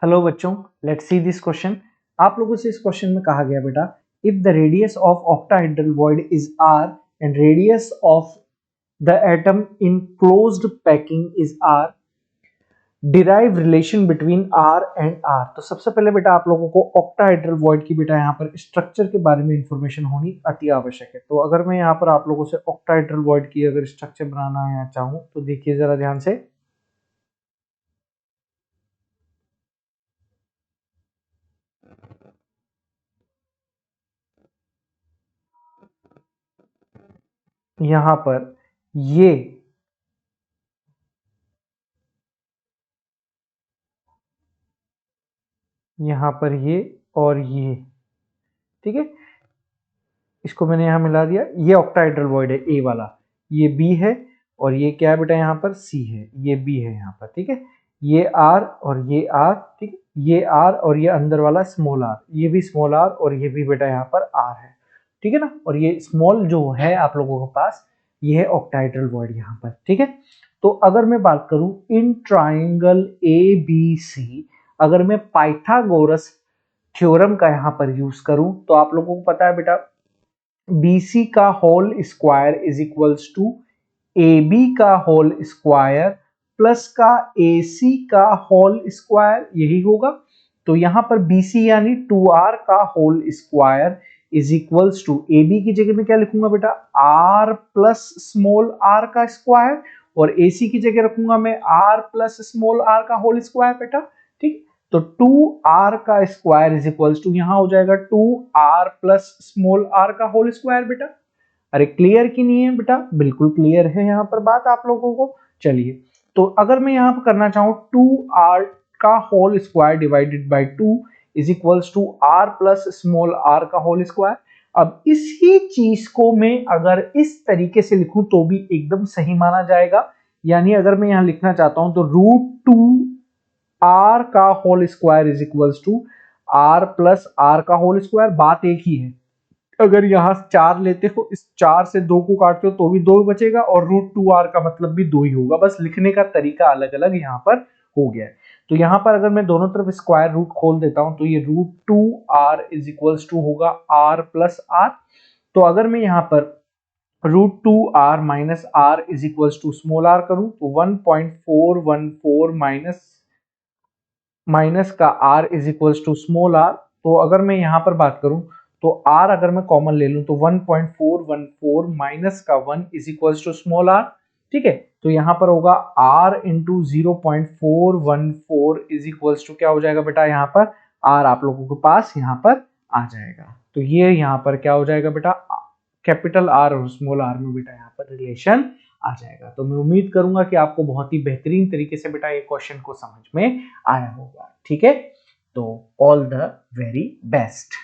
Hello बच्चों, let's see this question. आप लोगों से इस क्वेश्चन में कहा गया बेटा, if the radius of octahedral void is r and radius of the atom in closed packing is r, derive relation between r and r। तो सबसे पहले बेटा आप लोगों को ऑक्टाहेड्रल वॉइड की बेटा यहाँ पर स्ट्रक्चर के बारे में इंफॉर्मेशन होनी अति आवश्यक है। तो अगर मैं यहाँ पर आप लोगों से ऑक्टाहेड्रल वॉइड की अगर स्ट्रक्चर बनाना है चाहूँ तो देखिए जरा ध्यान से। यहाँ पर ये यहाँ पर ये और ये, ठीक है, इसको मैंने यहाँ मिला दिया। ये ऑक्टाहेड्रल वॉइड है ए वाला, ये बी है और ये क्या है बेटा यहाँ पर सी है, ये बी है यहाँ पर, ठीक है। ये आर और ये आर, ठीक है, ये आर और ये अंदर वाला स्मॉल आर, ये भी स्मॉल आर और ये भी बेटा यहाँ पर आर है, ठीक है ना। और ये स्मॉल जो है आप लोगों के पास ये है ऑक्टाहेड्रल वॉइड यहाँ पर, ठीक है। तो अगर मैं बात करूं in triangle A B C, अगर मैं पाइथागोरस थ्योरम का यहाँ पर यूज करूं तो आप लोगों को पता है बेटा BC का whole square is equals to AB का होल स्क्वायर प्लस का AC का होल स्क्वायर, यही होगा। तो यहां पर BC यानी 2R का whole square is equals to AB की जगह में क्या लिखूंगा बेटा R प्लस स्मॉल r का स्क्वायर, और AC की जगह रखूंगा मैं R प्लस स्मॉल r का होल स्क्वायर बेटा, ठीक। तो 2r का स्क्वायर इज इक्वल्स टू यहां हो जाएगा 2r प्लस स्मॉल r का होल स्क्वायर बेटा। अरे क्लियर की नहीं है बेटा? बिल्कुल क्लियर है यहाँ पर बात आप लोगों को। चलिए, तो अगर मैं यहाँ पर करना चाहूँ 2r का whole square divided by 2 is equals to r plus small r का होल स्क्वायर। अब इसी चीज को मैं अगर इस तरीके से लिखूं तो भी एकदम सही माना जाएगा। यानी अगर मैं यहाँ लिखना चाहता हूं तो √2r का whole square is equals to r plus r का होल स्क्वायर, बात एक ही है। अगर यहाँ 4 लेते हो, इस 4 से 2 को काटते हो तो भी 2 बचेगा और √2r का मतलब भी 2 ही होगा, बस लिखने का तरीका अलग अलग यहाँ पर हो गया है। तो यहाँ पर अगर मैं दोनों तरफ स्क्वायर रूट खोल देता हूं तो ये √2r इज इक्वल्स टू होगा r प्लस r। तो अगर मैं यहाँ पर √2r minus r is equals to small r करूं तो 1.414 माइनस का r is equals to small r। तो अगर मैं यहाँ पर बात करूं तो r अगर मैं कॉमन ले लूं तो 1.414 माइनस का 1 is equals to small r, ठीक है। तो यहाँ पर होगा r into 0.414 is equals to क्या हो जाएगा बेटा यहाँ पर r आप लोगों के पास यहाँ पर आ जाएगा। तो ये यहाँ पर क्या हो जाएगा बेटा कैपिटल R और स्मॉल r में बेटा यहाँ पर रिलेशन आ जाएगा। तो मैं उम्मीद करूंगा कि आपको बहुत ही बेहतरीन तरीके से बेटा ये क्वेश्चन को समझ में आया होगा, ठीक है। तो ऑल द वेरी बेस्ट।